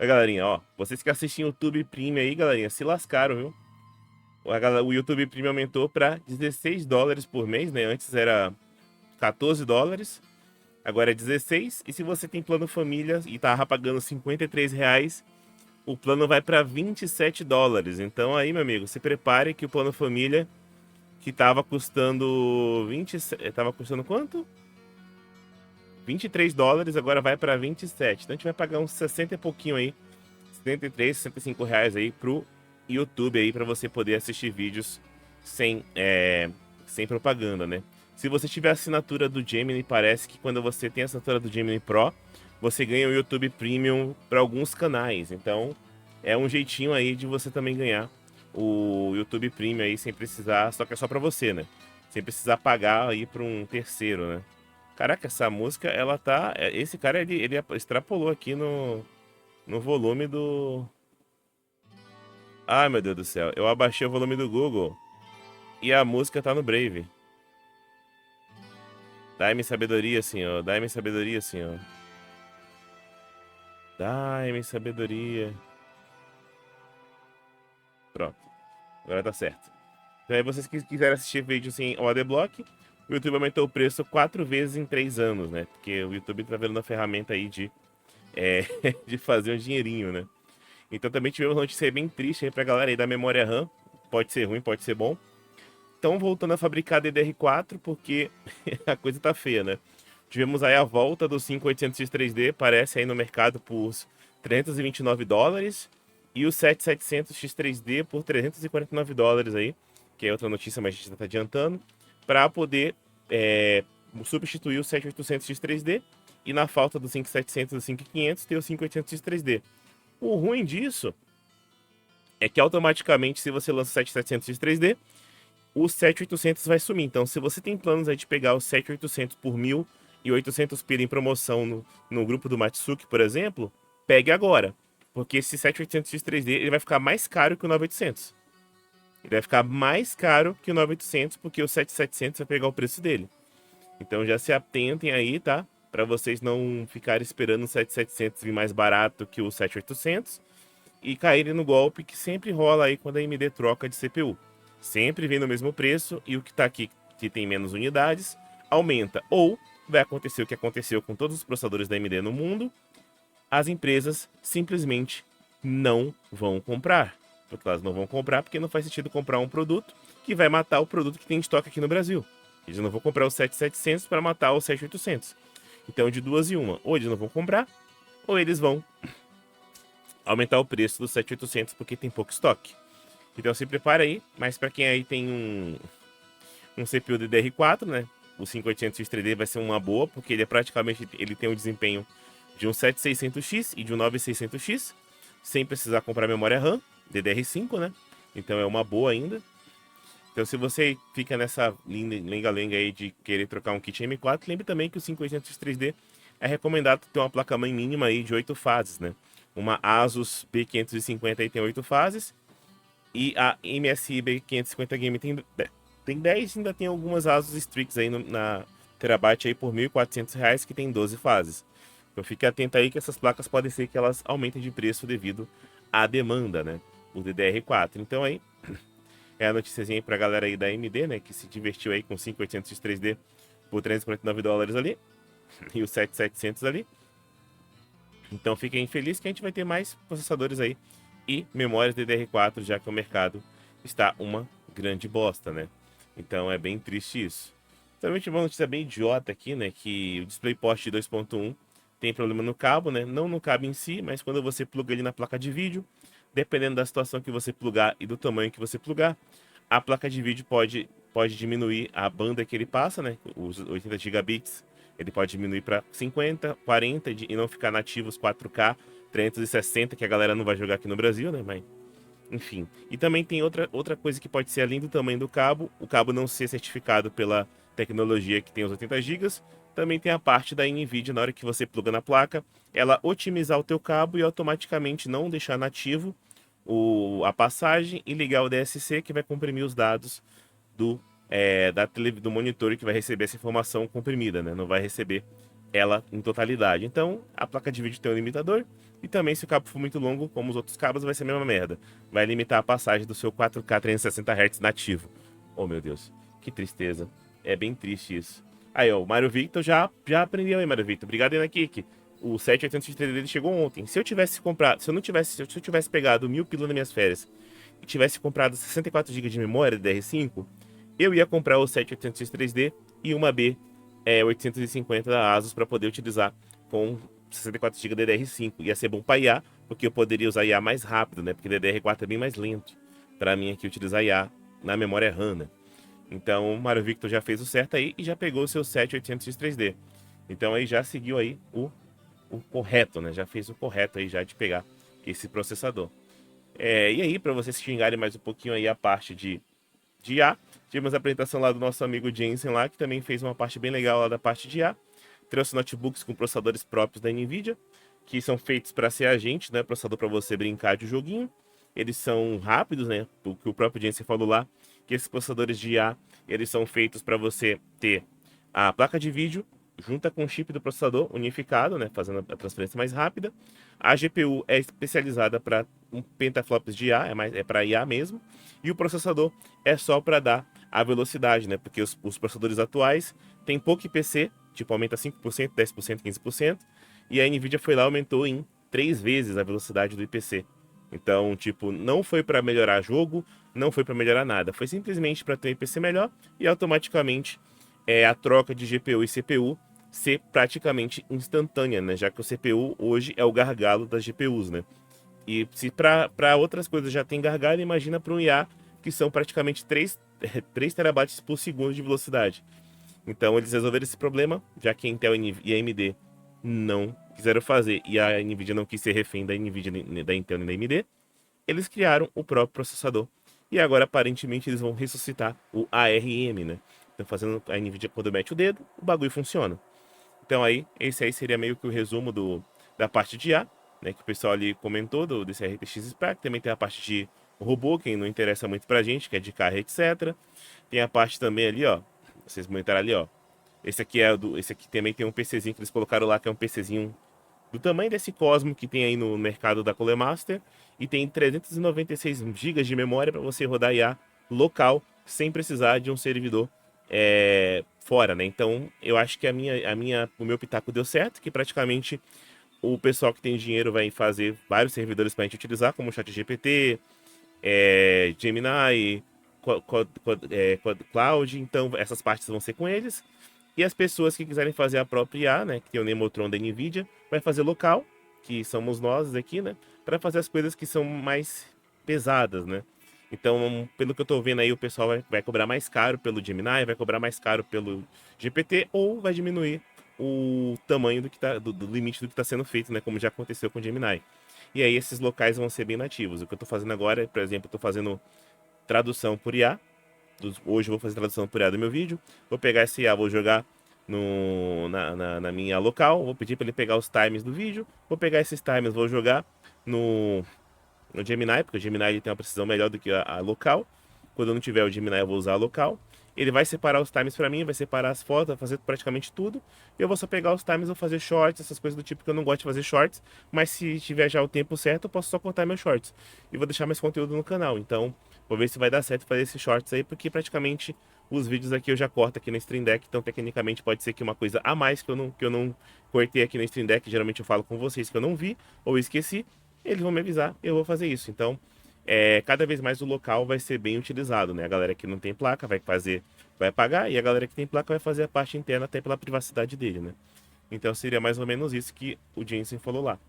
Mas, galerinha, ó, vocês que assistem YouTube Premium aí, galerinha, se lascaram, viu? O YouTube Premium aumentou para US$ 16 por mês, né? Antes era US$ 14, agora é 16. E se você tem plano família e tava pagando R$ 53, o plano vai para US$ 27. Então aí, meu amigo, se prepare que o plano família que tava custando 20, tava custando quanto? US$ 23, agora vai para 27. Então a gente vai pagar uns 60 e pouquinho aí, 73, R$ 65 aí pro YouTube aí para você poder assistir vídeos sem propaganda, né? Se você tiver a assinatura do Gemini, parece que quando você tem a assinatura do Gemini Pro, você ganha o YouTube Premium para alguns canais. Então, é um jeitinho aí de você também ganhar o YouTube Premium aí sem precisar, só que é só para você, né? Sem precisar pagar aí para um terceiro, né? Caraca, essa música, ela tá. Esse cara, ele extrapolou aqui no volume do. Ai, meu Deus do céu. Eu abaixei o volume do Google e a música tá no Brave. Dai-me sabedoria, Senhor. Dai-me sabedoria, Senhor. Dai-me sabedoria. Pronto. Agora tá certo. Então aí vocês que quiserem assistir vídeo sem o ADBlock, o YouTube aumentou o preço 4 vezes em 3 anos, né? Porque o YouTube tá vendo uma ferramenta aí é, de fazer um dinheirinho, né? Então também tivemos uma notícia bem triste aí pra galera aí da memória RAM. Pode ser ruim, pode ser bom. Estão voltando a fabricar DDR4 porque a coisa tá feia, né? Tivemos aí a volta do 5800X 3D, parece aí no mercado por US$ 329 e o 7700X 3D por US$ 349 aí, que é outra notícia, mas a gente já tá adiantando, para poder substituir o 7800X 3D e na falta do 5700 e do 5500 ter o 5800X 3D. O ruim disso é que automaticamente, se você lança o 7700X 3D, o 7800 vai sumir. Então, se você tem planos aí de pegar o 7800 por 1.800 pila em promoção no grupo do Matsuki, por exemplo, pegue agora. Porque esse 7800X 3D ele vai ficar mais caro que o 9800. Ele vai ficar mais caro que o 9800 porque o 7700 vai pegar o preço dele. Então já se atentem aí, tá? Para vocês não ficarem esperando o 7700 vir mais barato que o 7800 e caírem no golpe que sempre rola aí quando a AMD troca de CPU. Sempre vem no mesmo preço e o que está aqui, que tem menos unidades, aumenta. Ou vai acontecer o que aconteceu com todos os processadores da AMD no mundo, as empresas simplesmente não vão comprar. Porque elas não vão comprar porque não faz sentido comprar um produto que vai matar o produto que tem em estoque aqui no Brasil. Eles não vão comprar o 7700 para matar o 7800. Então, de duas e uma. Ou eles não vão comprar, ou eles vão aumentar o preço do 7800 porque tem pouco estoque. Então se prepara aí, mas para quem aí tem um CPU DDR4, né? O 5800X 3D vai ser uma boa, porque ele tem o desempenho de um 7600X e de um 9600X, sem precisar comprar memória RAM, DDR5, né? Então é uma boa ainda. Então se você fica nessa lenga-lenga aí de querer trocar um kit M4, lembre também que o 5800X 3D é recomendado ter uma placa-mãe mínima aí de 8 fases, né? Uma Asus B550 aí tem 8 fases, e a MSI B550 Game tem 10, ainda tem algumas Asus Strix aí na Terabyte aí por R$ 1.400 que tem 12 fases. Então fique atento aí que essas placas podem ser que elas aumentem de preço devido à demanda, né? O DDR4. Então aí é a noticiazinha aí pra galera aí da AMD, né? Que se divertiu aí com o 5800X 3D por US$ 349 ali e o 7700 ali. Então fiquem felizes que a gente vai ter mais processadores aí e memórias DDR4, já que o mercado está uma grande bosta, né? Então é bem triste isso. Também tive uma notícia bem idiota aqui, né? Que o DisplayPort 2.1 tem problema no cabo, né? Não no cabo em si, mas quando você pluga ele na placa de vídeo, dependendo da situação que você plugar e do tamanho que você plugar, a placa de vídeo pode diminuir a banda que ele passa, né? Os 80 gigabits, ele pode diminuir para 50, 40 e não ficar nativos 4K, 360, que a galera não vai jogar aqui no Brasil, né? Mas, enfim. E também tem outra coisa que pode ser além do tamanho do cabo, o cabo não ser certificado pela tecnologia que tem os 80 gigas. Também tem a parte da NVIDIA, na hora que você pluga na placa, ela otimizar o teu cabo e automaticamente não deixar nativo a passagem e ligar o DSC que vai comprimir os dados do monitor que vai receber essa informação comprimida, né? Não vai receber ela em totalidade. Então, a placa de vídeo tem um limitador E também, se o cabo for muito longo, como os outros cabos, vai ser a mesma merda. Vai limitar a passagem do seu 4K 360 Hz nativo. Oh, meu Deus. Que tristeza. É bem triste isso. Aí, ó, o Mario Victor já aprendeu aí, Mario Victor. Obrigado aí na Kik. O 7803 dele chegou ontem. Se eu tivesse comprado, se eu tivesse pegado 1000 pila nas minhas férias e tivesse comprado 64 GB de memória DDR5, eu ia comprar o 7803 3D e uma B 850 da Asus para poder utilizar com 64 GB DDR5. Ia ser bom para IA, porque eu poderia usar IA mais rápido, né? Porque DDR4 é bem mais lento para mim aqui utilizar IA na memória RAM, né? Então o Mario Victor já fez o certo aí e já pegou o seu 7800 3D. Então aí já seguiu aí o correto, né? Já fez o correto aí já de pegar esse processador. E aí, para vocês xingarem mais um pouquinho aí a parte de IA, tivemos a apresentação lá do nosso amigo Jensen lá, que também fez uma parte bem legal lá da parte de IA. Trouxe notebooks com processadores próprios da NVIDIA, que são feitos para ser agente, né? Processador para você brincar de joguinho. Eles são rápidos, né? O que o próprio Jensen falou lá, que esses processadores de IA, eles são feitos para você ter a placa de vídeo junta com o chip do processador unificado, né? Fazendo a transferência mais rápida. A GPU é especializada para pentaflops de IA, é para IA mesmo. E o processador é só para dar a velocidade, né? Porque os processadores atuais têm pouco IPC, tipo aumenta 5%, 10%, 15%, e a Nvidia foi lá e aumentou em 3 vezes a velocidade do IPC. Então, tipo, não foi para melhorar jogo, não foi para melhorar nada, foi simplesmente para ter um IPC melhor e automaticamente a troca de GPU e CPU ser praticamente instantânea, né? Já que o CPU hoje é o gargalo das GPUs, né? E se para outras coisas já tem gargalo, imagina para um IA que são praticamente 3 terabytes por segundo de velocidade. Então eles resolveram esse problema, já que a Intel e a AMD não quiseram fazer e a Nvidia não quis ser refém da Nvidia, da Intel e da AMD, eles criaram o próprio processador. E agora aparentemente eles vão ressuscitar o ARM, né? Então fazendo a Nvidia quando mete o dedo, o bagulho funciona. Então aí, esse aí seria meio que o resumo da parte de IA, né, que o pessoal ali comentou, desse RTX Spark. Também tem a parte de robô, que não interessa muito pra gente, que é de carro, etc. Tem a parte também ali, ó, vocês comentaram ali, ó. Esse aqui também tem um PCzinho que eles colocaram lá, que é um PCzinho do tamanho desse Cosmo que tem aí no mercado da Colemaster. E tem 396 GB de memória para você rodar IA local, sem precisar de um servidor fora, né? Então, eu acho que o meu pitaco deu certo, que praticamente o pessoal que tem dinheiro vai fazer vários servidores para a gente utilizar, como o ChatGPT, Gemini, Cloud. Então, essas partes vão ser com eles. E as pessoas que quiserem fazer a própria IA, né, que tem o Nemotron da NVIDIA, vai fazer local, que somos nós aqui, né, para fazer as coisas que são mais pesadas, né? Então, pelo que eu tô vendo aí, o pessoal vai cobrar mais caro pelo Gemini, vai cobrar mais caro pelo GPT, ou vai diminuir o tamanho do limite do que está sendo feito, né? Como já aconteceu com o Gemini. E aí esses locais vão ser bem nativos. O que eu estou fazendo agora, por exemplo, eu estou fazendo tradução por IA. Hoje eu vou fazer tradução por IA do meu vídeo. Vou pegar esse IA, vou jogar na minha local. Vou pedir para ele pegar os times do vídeo. Vou pegar esses times, vou jogar no Gemini, porque o Gemini ele tem uma precisão melhor do que a local. Quando eu não tiver o Gemini, eu vou usar a local. Ele vai separar os times para mim, vai separar as fotos, vai fazer praticamente tudo. Eu vou só pegar os times, vou fazer shorts, essas coisas do tipo que eu não gosto de fazer shorts. Mas se tiver já o tempo certo, eu posso só cortar meus shorts. E vou deixar mais conteúdo no canal. Então, vou ver se vai dar certo fazer esses shorts aí, porque praticamente os vídeos aqui eu já corto aqui no Stream Deck. Então, tecnicamente, pode ser que uma coisa a mais que eu não cortei aqui no Stream Deck. Geralmente eu falo com vocês que eu não vi ou esqueci. Eles vão me avisar, eu vou fazer isso. Então, cada vez mais o local vai ser bem utilizado, né? A galera que não tem placa vai pagar, e a galera que tem placa vai fazer a parte interna até pela privacidade dele, né? Então seria mais ou menos isso que o Jensen falou lá.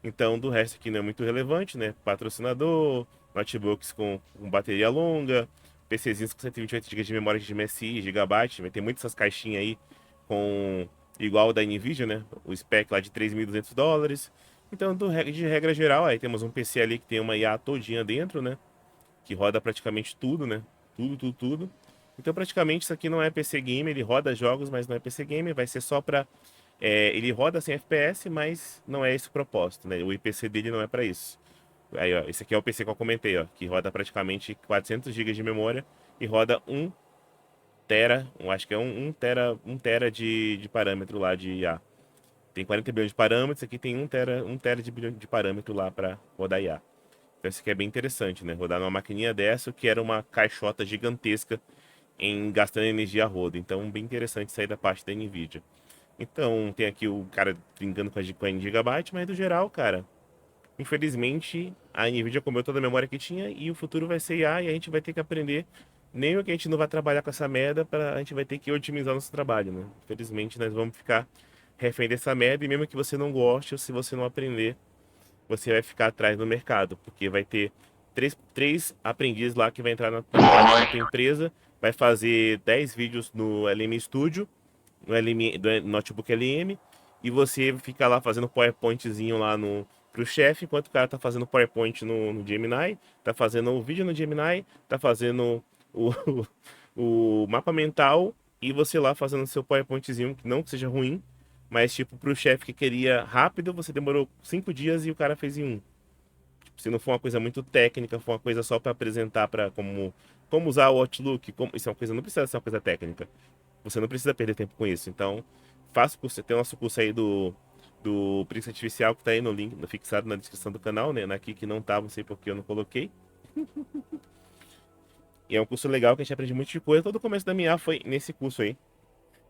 Então, do resto aqui não é muito relevante, né? Patrocinador, notebooks com bateria longa, PCzinhos com 128 GB de memória de MSI, gigabyte, vai ter muitas essas caixinhas aí com igual o da Nvidia, né? O spec lá de US$ 3.200. Então, de regra geral, aí temos um PC ali que tem uma IA todinha dentro, né? Que roda praticamente tudo, né? Tudo, tudo, tudo. Então, praticamente, isso aqui não é PC Gamer, ele roda jogos, mas não é PC Gamer, vai ser só pra... ele roda sem FPS, mas não é esse o propósito, né? O IPC dele não é pra isso. Aí, ó, esse aqui é o PC que eu comentei, ó, que roda praticamente 400 GB de memória e roda 1 tera, eu acho que é 1 tera de parâmetro lá de IA. Tem 40 bilhões de parâmetros, aqui tem 1 tera de bilhão de parâmetro lá para rodar IA. Então isso aqui é bem interessante, né? Rodar numa maquininha dessa, que era uma caixota gigantesca em gastando energia a rodo. Então, bem interessante sair da parte da NVIDIA. Então, tem aqui o cara brincando com a Gigabyte, mas no geral, cara, infelizmente, a NVIDIA comeu toda a memória que tinha e o futuro vai ser IA e a gente vai ter que aprender. Nem o que a gente não vai trabalhar com essa merda, a gente vai ter que otimizar nosso trabalho, né? Infelizmente, nós vamos ficar refém dessa merda e mesmo que você não goste, ou se você não aprender, você vai ficar atrás no mercado, porque vai ter três aprendizes lá que vai entrar na tua empresa, vai fazer 10 vídeos no LM Studio, no LM, do notebook LM, e você fica lá fazendo PowerPointzinho lá pro chefe, enquanto o cara tá fazendo PowerPoint no Gemini, tá fazendo o vídeo no Gemini, tá fazendo o, o mapa mental, e você lá fazendo seu PowerPointzinho, que não que seja ruim, mas tipo, pro chefe que queria rápido, você demorou 5 dias e o cara fez em um. Tipo, se não for uma coisa muito técnica, for uma coisa só para apresentar para como usar o Outlook, isso é uma coisa, não precisa ser uma coisa técnica. Você não precisa perder tempo com isso. Então, faça o curso, tem o nosso curso aí do Preguiça Artificial que tá aí no link, fixado na descrição do canal, né? Aqui que não tá, não sei porque eu não coloquei. E é um curso legal que a gente aprende muito de coisa. Todo o começo da minha foi nesse curso aí.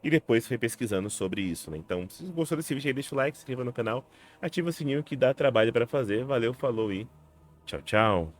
E depois foi pesquisando sobre isso, né? Então, se você gostou desse vídeo aí, deixa o like, se inscreva no canal, ativa o sininho que dá trabalho para fazer. Valeu, falou e tchau, tchau.